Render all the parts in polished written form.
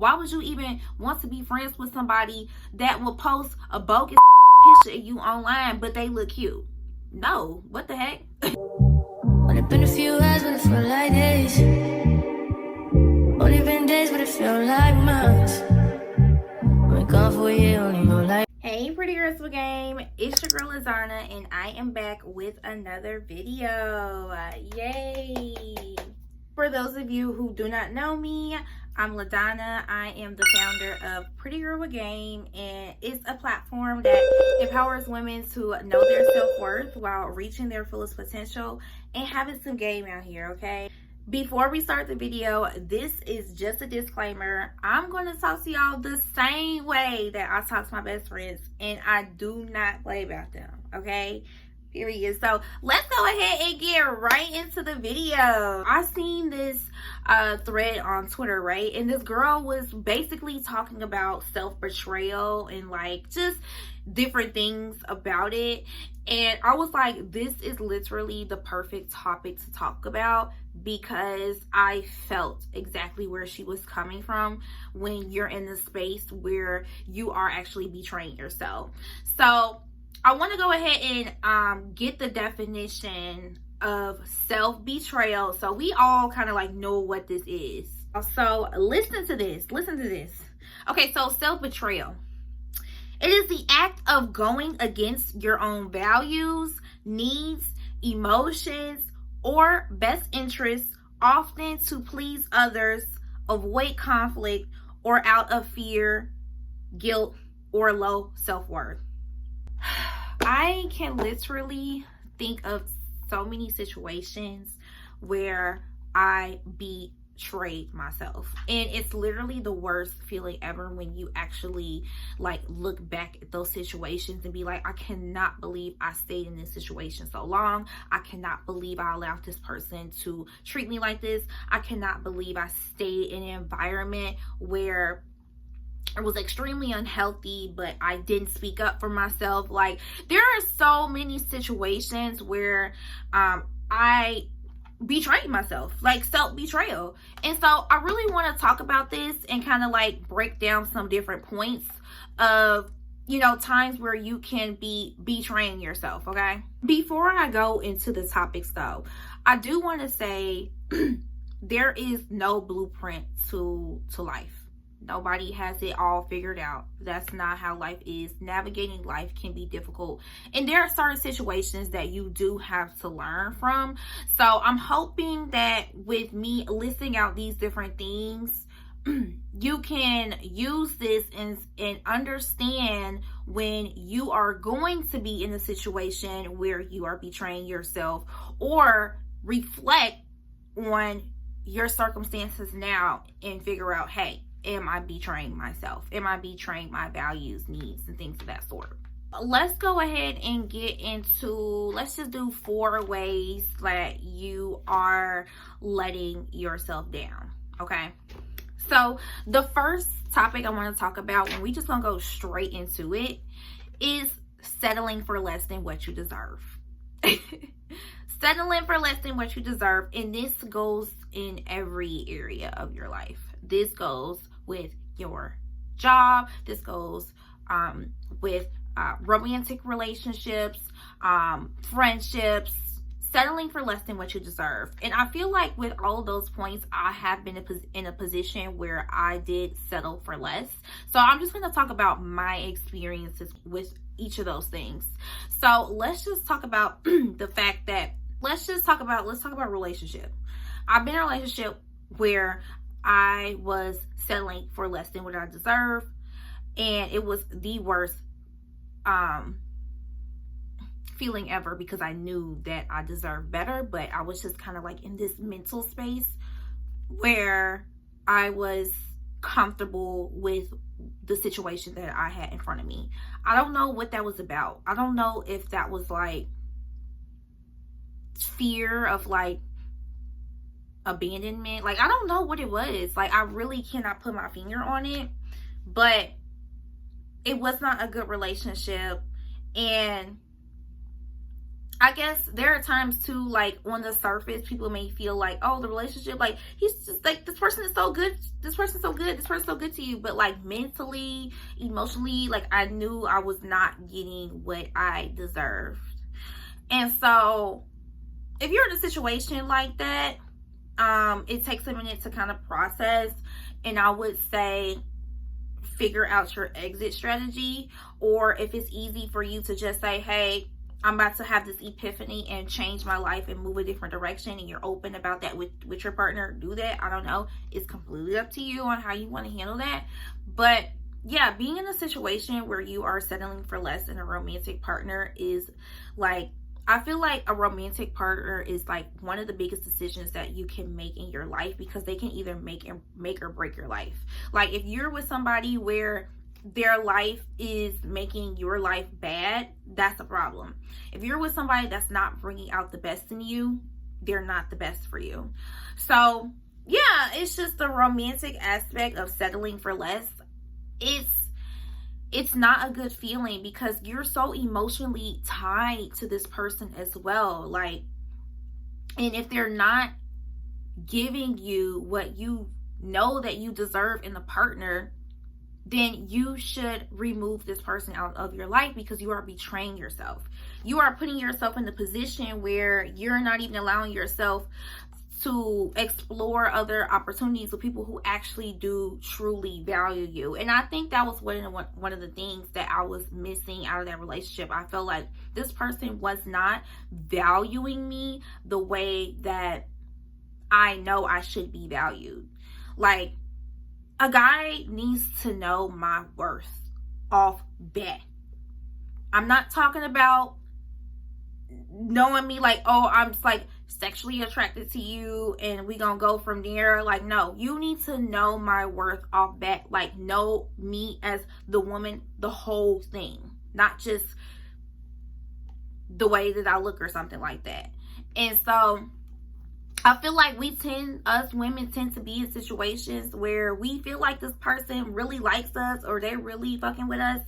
Why would you even want to be friends with somebody that will post a bogus picture of you online, but they look cute? No, what the heck? Only been a few hours, but it felt like days. Only been days, but it felt like months. Been gone for a year, only know like. Hey pretty girls with game, it's your girl Lazarna, and I am back with another video. Yay! For those of you who do not know me, I'm LaDonna. I am the founder of Pretty Girl with Game, and it's a platform that empowers women to know their self-worth while reaching their fullest potential and having some game out here, okay? Before we start the video, this is just a disclaimer. I'm going to talk to y'all the same way that I talk to my best friends, and I do not play about them, okay? Period. So let's go ahead and get right into the video. I seen this thread on Twitter, right? And this girl was basically talking about self-betrayal and like just different things about it. And I was like, this is literally the perfect topic to talk about, because I felt exactly where she was coming from when you're in the space where you are actually betraying yourself. So I want to go ahead and get the definition of self-betrayal, so we all kind of like know what this is. So listen to this. Okay, so self-betrayal. It is the act of going against your own values, needs, emotions, or best interests, often to please others, avoid conflict, or out of fear, guilt, or low self-worth. I can literally think of so many situations where I betrayed myself, and it's literally the worst feeling ever when you actually like look back at those situations and be like, I cannot believe I stayed in this situation so long. I cannot believe I allowed this person to treat me like this. I cannot believe I stayed in an environment where it was extremely unhealthy, but I didn't speak up for myself. Like, there are so many situations where I betrayed myself, like self-betrayal. And so I really want to talk about this and kind of like break down some different points of, you know, times where you can be betraying yourself, okay? Before I go into the topics though, I do want to say there is no blueprint to life. Nobody has it all figured out. That's not how life is. Navigating life can be difficult, and there are certain situations that you do have to learn from. So I'm hoping that with me listing out these different things, you can use this and understand when you are going to be in a situation where you are betraying yourself, or reflect on your circumstances now and figure out, hey, am I betraying myself? Am I betraying my values, needs, and things of that sort? Let's go ahead and get into, let's just do 4 ways that you are letting yourself down, okay? So the first topic I want to talk about, and we just gonna go straight into it, is settling for less than what you deserve. Settling for less than what you deserve, and this goes in every area of your life. This goes with your job. This goes with romantic relationships, friendships, settling for less than what you deserve. And I feel like with all of those points, I have been in a position where I did settle for less. So I'm just going to talk about my experiences with each of those things. So let's just talk about the fact that, let's talk about relationship. I've been in a relationship where I was settling for less than what I deserve, and it was the worst feeling ever, because I knew that I deserved better, but I was just kind of like in this mental space where I was comfortable with the situation that I had in front of me. I don't know what that was about. I don't know if that was like fear of like abandonment. Like, I don't know what it was. Like, I really cannot put my finger on it, but it was not a good relationship. And I guess there are times too, like on the surface, people may feel like, oh, the relationship, like he's just like, this person is so good. This person's so good. This person's so good to you. But like mentally, emotionally, like I knew I was not getting what I deserved. And so if you're in a situation like that, it takes a minute to kind of process. And I would say, figure out your exit strategy. Or if it's easy for you to just say, hey, I'm about to have this epiphany and change my life and move a different direction, and you're open about that with your partner, do that. I don't know. It's completely up to you on how you want to handle that. But yeah, being in a situation where you are settling for less in a romantic partner is like, I feel like a romantic partner is like one of the biggest decisions that you can make in your life, because they can either make or break your life. Like if you're with somebody where their life is making your life bad, that's a problem. If you're with somebody that's not bringing out the best in you, they're not the best for you. So yeah, it's just the romantic aspect of settling for less. It's not a good feeling, because you're so emotionally tied to this person as well. Like, and if they're not giving you what you know that you deserve in a partner, then you should remove this person out of your life, because you are betraying yourself. You are putting yourself in the position where you're not even allowing yourself to explore other opportunities with people who actually do truly value you. And I think that was one of the things that I was missing out of that relationship. I felt like this person was not valuing me the way that I know I should be valued. Like, a guy needs to know my worth off bat. I'm not talking about knowing me like, oh, I'm just like sexually attracted to you and we gonna go from there. Like, no, you need to know my worth off bat. Like, know me as the woman, the whole thing, not just the way that I look or something like that. And so I feel like us women tend to be in situations where we feel like this person really likes us, or they're really fucking with us,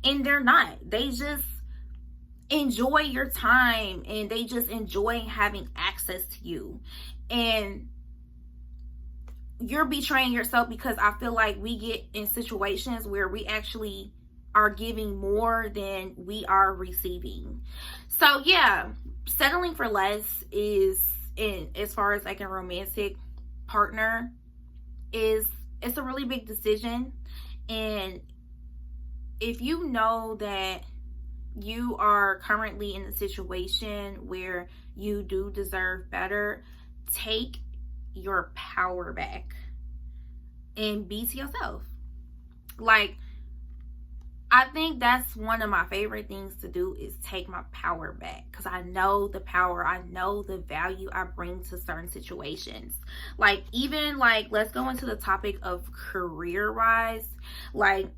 and they're not. They just enjoy your time, and they just enjoy having access to you. And you're betraying yourself, because I feel like we get in situations where we actually are giving more than we are receiving. So yeah, settling for less is, as far as like a romantic partner, it's a really big decision. And if you know that you are currently in a situation where you do deserve better, take your power back and be to yourself. Like, I think that's one of my favorite things to do, is take my power back, because I know the power, I know the value I bring to certain situations. Like, even like, let's go into the topic of career wise. Like,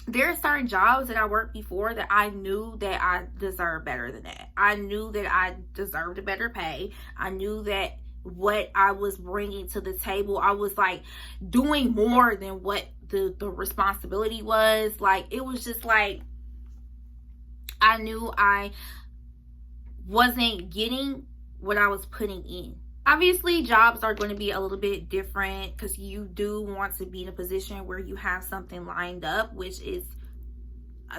there are certain jobs that I worked before that I knew that I deserved better than that. I knew that I deserved a better pay. I knew that what I was bringing to the table, I was like doing more than what the responsibility was. Like, it was just like, I knew I wasn't getting what I was putting in. Obviously, jobs are going to be a little bit different, because you do want to be in a position where you have something lined up, which is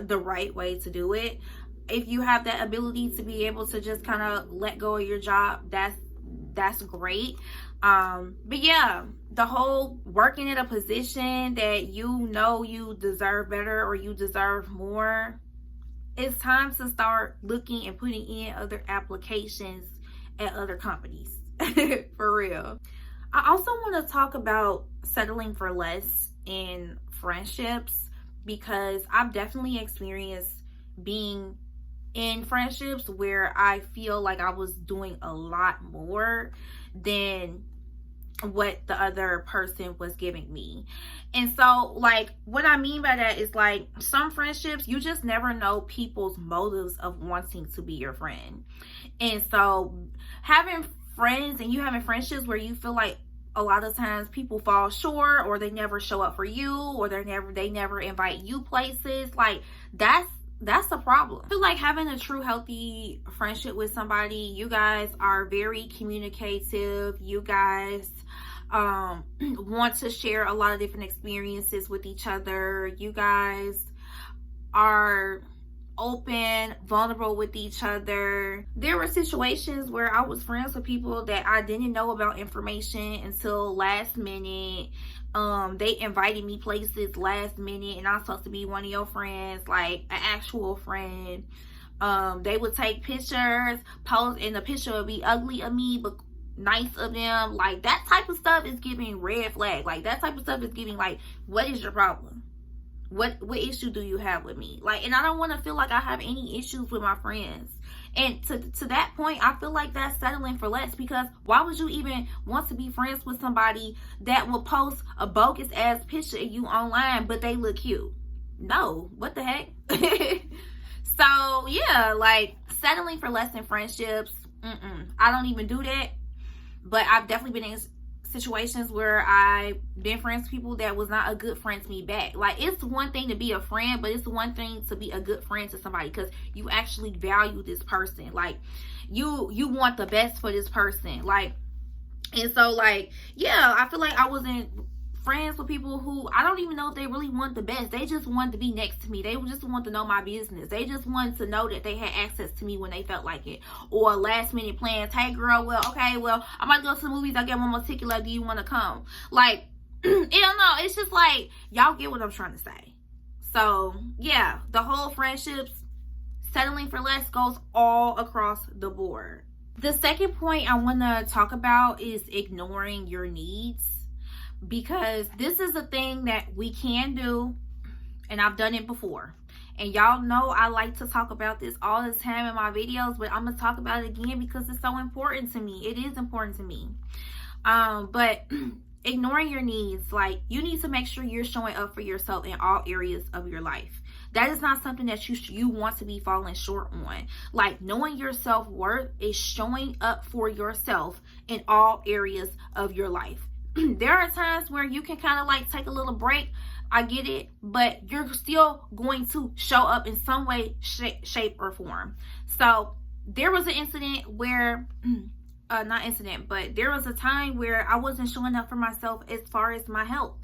the right way to do it. If you have that ability to be able to just kind of let go of your job, that's great. But yeah, the whole working in a position that you know you deserve better, or you deserve more, it's time to start looking and putting in other applications at other companies. For real. I also want to talk about settling for less in friendships, because I've definitely experienced being in friendships where I feel like I was doing a lot more than what the other person was giving me. And so, like, what I mean by that is, like, some friendships, you just never know people's motives of wanting to be your friend. And so having friends, and you having friendships where you feel like a lot of times people fall short, or they never show up for you, or they never invite you places, like, that's that's the problem. I feel like having a true healthy friendship with somebody, you guys are very communicative. You guys want to share a lot of different experiences with each other. You guys are open, vulnerable with each other. There were situations where I was friends with people that I didn't know about information until last minute. They invited me places last minute, and I'm supposed to be one of your friends, like an actual friend. They would take pictures, post, and the picture would be ugly of me, but nice of them. Like, that type of stuff is giving red flag. Like, that type of stuff is giving, like, what is your problem? What issue do you have with me? Like, and I don't want to feel like I have any issues with my friends. And to that point, I feel like that's settling for less, because why would you even want to be friends with somebody that will post a bogus ass picture of you online, but they look cute? No, what the heck? So yeah, like, settling for less in friendships, I don't even do that. But I've definitely been in situations where I've been friends with people that was not a good friend to me back. Like, it's one thing to be a friend, but it's one thing to be a good friend to somebody, because you actually value this person. Like, you want the best for this person. Like, and so, like, yeah, I feel like I wasn't friends with people who I don't even know if they really want the best. They just wanted to be next to me. They just want to know my business. They just wanted to know that they had access to me when they felt like it. Or last minute plans. Hey girl, well, okay, well, I might go to the movies. I get one more ticket left. Do you want to come? Like, I don't know. It's just like, y'all get what I'm trying to say. So yeah, the whole friendships, settling for less goes all across the board. The second point I want to talk about is ignoring your needs. Because this is a thing that we can do, and I've done it before. And y'all know I like to talk about this all the time in my videos, but I'm going to talk about it again because it's so important to me. It is important to me. But ignoring your needs, like, you need to make sure you're showing up for yourself in all areas of your life. That is not something that you want to be falling short on. Like, knowing your self-worth is showing up for yourself in all areas of your life. There are times where you can kind of like take a little break. I get it, but you're still going to show up in some way, shape, or form. So there was an incident where, but there was a time where I wasn't showing up for myself as far as my health.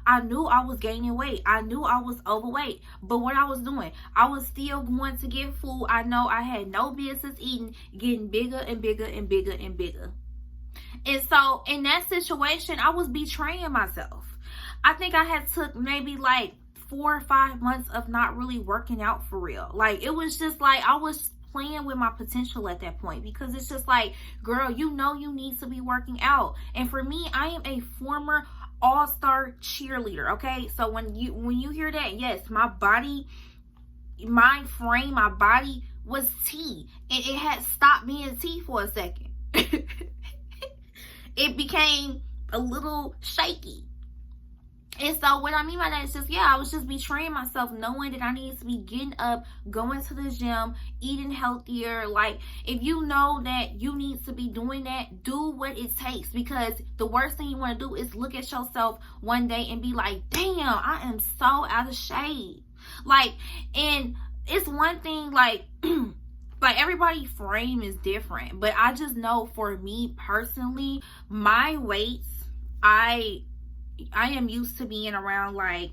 I knew I was gaining weight. I knew I was overweight. But what I was doing, I was still going to get food I know I had no business eating, getting bigger and bigger and bigger and bigger. And so in that situation, I was betraying myself. I think I had took maybe like 4 or 5 months of not really working out for real. Like, it was just like I was playing with my potential at that point, because it's just like, girl, you know you need to be working out. And for me, I am a former all-star cheerleader, okay? So when you hear that, yes, my body, my frame, my body was T, and it had stopped being T for a second. It became a little shaky. And so what I mean by that is just, yeah, I was just betraying myself, knowing that I needed to be getting up, going to the gym, eating healthier. Like, if you know that you need to be doing that, do what it takes. Because the worst thing you want to do is look at yourself one day and be like, damn, I am so out of shape. Like, and it's one thing, like, like, everybody's frame is different, but I just know for me personally, my weights, I am used to being around like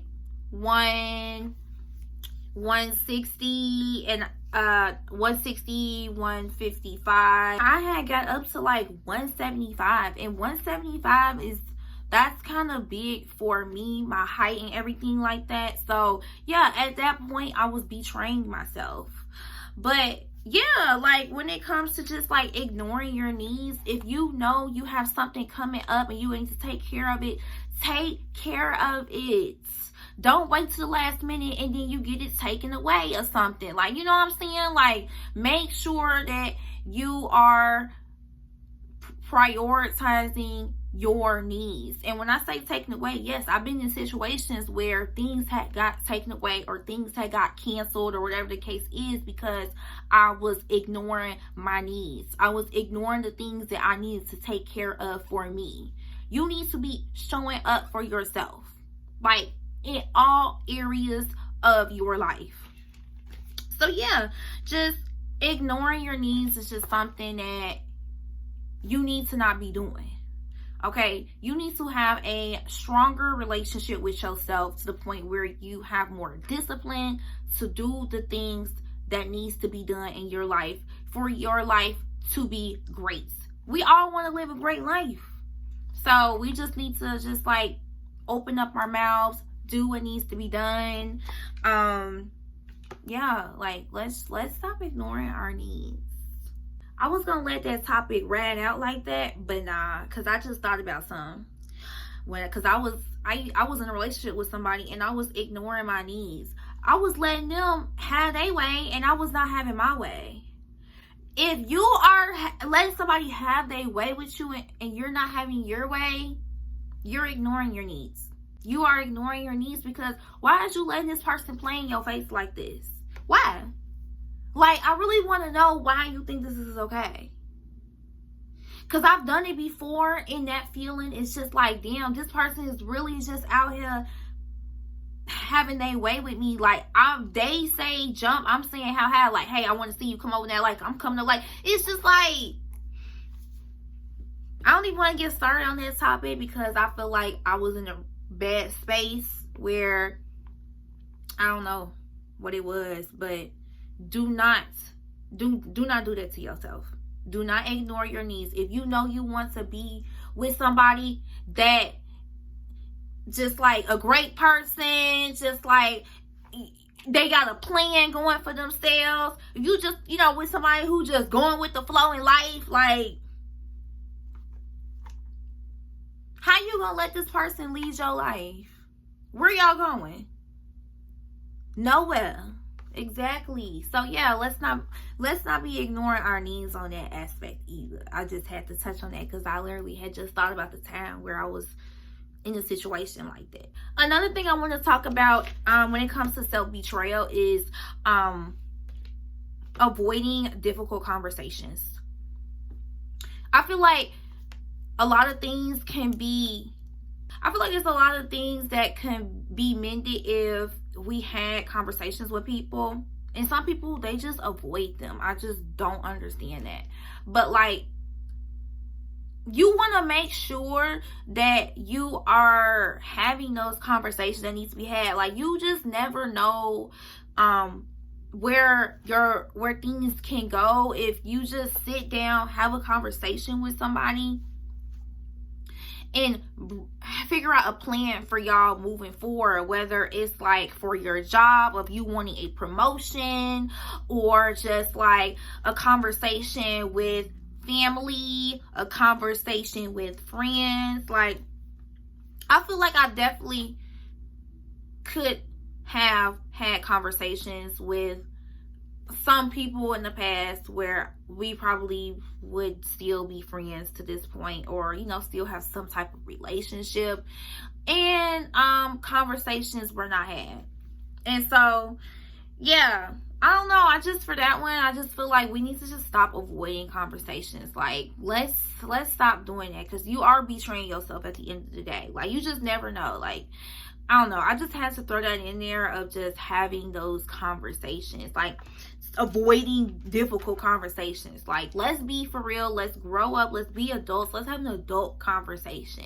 160 and 160, 155. I had got up to like 175, and 175 that's kind of big for me, my height and everything like that. So yeah, at that point I was betraying myself. But yeah, like, when it comes to just like ignoring your needs, if you know you have something coming up and you need to take care of it, take care of it. Don't wait till the last minute and then you get it taken away or something. Like, you know what I'm saying? Like, make sure that you are prioritizing your needs. And when I say taken away, yes, I've been in situations where things had got taken away or things had got canceled or whatever the case is, because I was ignoring my needs. I was ignoring the things that I needed to take care of for me. You need to be showing up for yourself, like, in all areas of your life. So yeah, just ignoring your needs is just something that you need to not be doing. Okay, you need to have a stronger relationship with yourself to the point where you have more discipline to do the things that needs to be done in your life for your life to be great. We all want to live a great life. So we just need to just like open up our mouths, do what needs to be done. Yeah, like let's stop ignoring our needs. I was gonna let that topic ride out like that, but nah, cause I just thought about some. Cause I was in a relationship with somebody and I was ignoring my needs. I was letting them have their way and I was not having my way. If you are letting somebody have their way with you and you're not having your way, you're ignoring your needs. You are ignoring your needs because why are you letting this person play in your face like this? Why? Like, I really want to know why you think this is okay. Because I've done it before, and that feeling is just like, damn, this person is really just out here having their way with me. Like, they say jump, I'm saying how high. Like, hey, I want to see you come over there. Like, I'm coming to, like, it's just like, I don't even want to get started on this topic because I feel like I was in a bad space where, I don't know what it was, but do not do that to yourself. Do not ignore your needs. If you know you want to be with somebody that just like a great person, just like they got a plan going for themselves, you just, with somebody who just going with the flow in life, like, how you gonna let this person lead your life? Where y'all going? Nowhere. Exactly. So yeah, let's not be ignoring our needs on that aspect either. I just had to touch on that because I literally had just thought about the time where I was in a situation like that. Another thing I want to talk about when it comes to self-betrayal is avoiding difficult conversations. I feel like a lot of things can be, I feel like there's a lot of things that can be mended if we had conversations with people. And some people, they just avoid them. I just don't understand that. But like, you want to make sure that you are having those conversations that need to be had. Like, you just never know where things can go if you just sit down, have a conversation with somebody, and figure out a plan for y'all moving forward, whether it's like for your job, of you wanting a promotion, or just like a conversation with family, a conversation with friends. Like, I feel like I definitely could have had conversations with some people in the past where we probably would still be friends to this point, or still have some type of relationship, and conversations were not had. And so yeah, I don't know, for that one, I just feel like we need to just stop avoiding conversations. Like, let's stop doing that, because you are betraying yourself at the end of the day. Like, you just never know. Like, I don't know, I just had to throw that in there of just having those conversations, like avoiding difficult conversations. Like, let's be for real, let's grow up, let's be adults, let's have an adult conversation,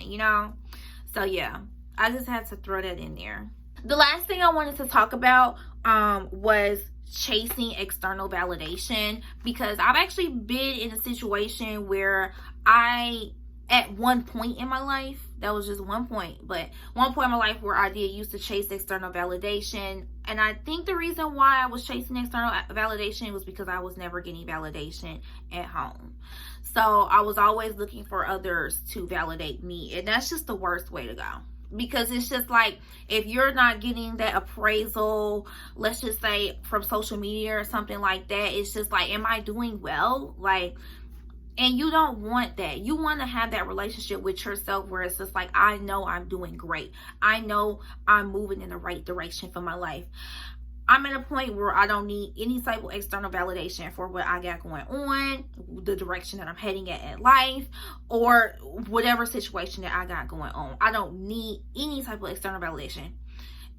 So yeah, I just had to throw that in there. The last thing I wanted to talk about was chasing external validation, because I've actually been in a situation where at one point in my life, that was just one point, but one point in my life where I did used to chase external validation. And I think the reason why I was chasing external validation was because I was never getting validation at home. So I was always looking for others to validate me. And that's just the worst way to go. Because it's just like, if you're not getting that appraisal, let's just say from social media or something like that, it's just like, am I doing well? Like, and you don't want that. You want to have that relationship with yourself where it's just like, I know I'm doing great. I know I'm moving in the right direction for my life. I'm at a point where I don't need any type of external validation for what I got going on, the direction that I'm heading in life, or whatever situation that I got going on. I don't need any type of external validation.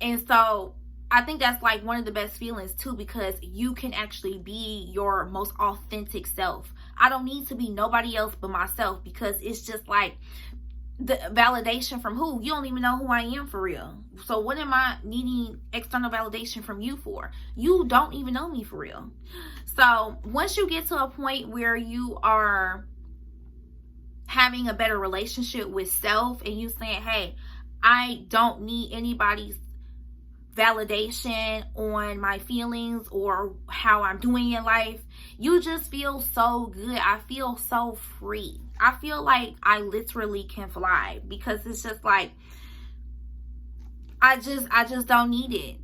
And so I think that's like one of the best feelings too, because you can actually be your most authentic self. I don't need to be nobody else but myself, because it's just like, the validation from who? You don't even know who I am for real. So what am I needing external validation from you for? You don't even know me for real. So once you get to a point where you are having a better relationship with self, and you saying, hey, I don't need anybody's validation on my feelings or how I'm doing in life, you just feel so good. I feel so free. I feel like I literally can fly, because it's just like, I just don't need it.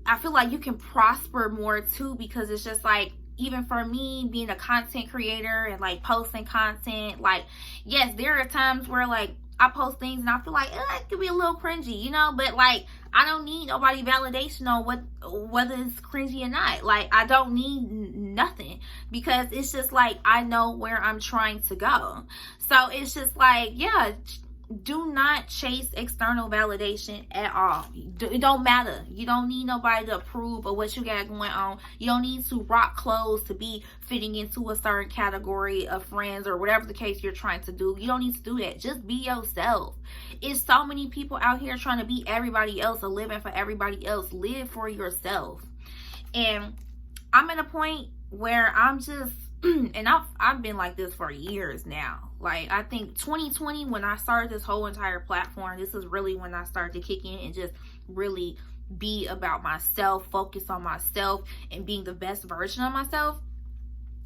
I feel like you can prosper more too, because it's just like, even for me being a content creator and like posting content, like, yes, there are times where like I post things and I feel like it could be a little cringy, you know, but like, I don't need nobody validation on whether it's cringy or not. Like, I don't need nothing, because it's just like, I know where I'm trying to go. So it's just like, yeah, do not chase external validation at all. It don't matter. You don't need nobody to approve of what you got going on. You don't need to rock clothes to be fitting into a certain category of friends, or whatever the case you're trying to do. You don't need to do that. Just be yourself. It's so many people out here trying to be everybody else or living for everybody else. Live for yourself. And I'm at a point where I'm just, and I've been like this for years now. Like, I think 2020, when I started this whole entire platform, this is really when I started to kick in and just really be about myself, focus on myself, and being the best version of myself.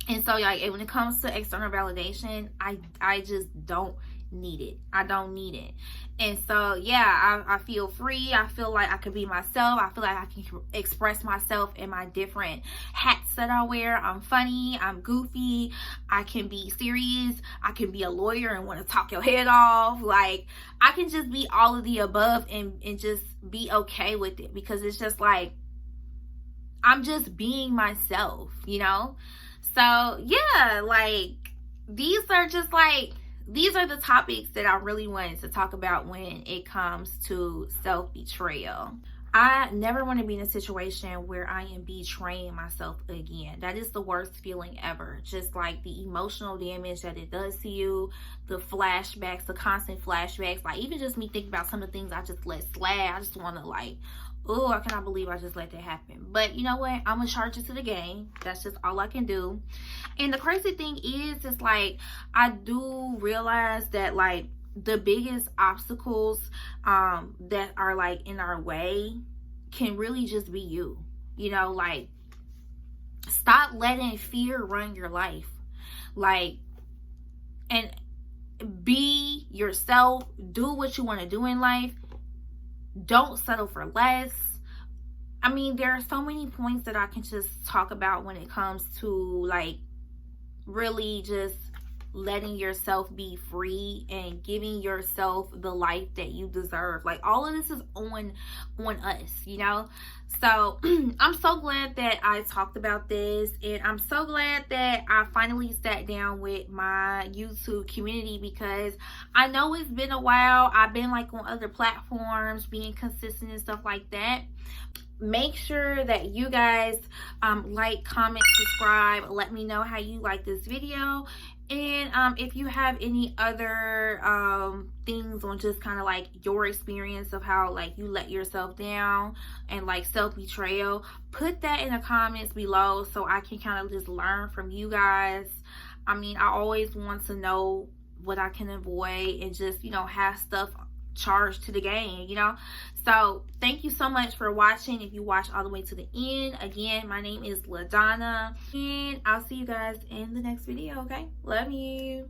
And so, like, when it comes to external validation, I just don't need it. I don't need it. And so, yeah, I feel free. I feel like I can be myself. I feel like I can express myself in my different hats that I wear. I'm funny. I'm goofy. I can be serious. I can be a lawyer and want to talk your head off. Like, I can just be all of the above and just be okay with it, because it's just like, I'm just being myself, you know? So, yeah, like, these are the topics that I really wanted to talk about when it comes to self-betrayal. I never want to be in a situation where I am betraying myself again. That is the worst feeling ever. Just like the emotional damage that it does to you, the flashbacks, the constant flashbacks. Like, even just me thinking about some of the things I just let slide, I just want to like, oh, I cannot believe I just let that happen. But you know what? I'm going to charge it to the game. That's just all I can do. And the crazy thing is like, I do realize that like the biggest obstacles that are like in our way can really just be you. You know, like, stop letting fear run your life. Like, and be yourself. Do what you want to do in life. Don't settle for less. I mean, there are so many points that I can just talk about when it comes to like really just letting yourself be free and giving yourself the life that you deserve. Like, all of this is on us, you know? So I'm so glad that I talked about this, and I'm so glad that I finally sat down with my YouTube community, because I know it's been a while. I've been like on other platforms, being consistent and stuff like that. Make sure that you guys like, comment, subscribe. Let me know how you like this video. And if you have any other things on just kind of like your experience of how like you let yourself down and like self-betrayal, put that in the comments below so I can kind of just learn from you guys. I mean, I always want to know what I can avoid and just, you know, have stuff charged to the game, you know? So thank you so much for watching. If you watch all the way to the end, again, my name is LaDonna, and I'll see you guys in the next video. Okay, love you.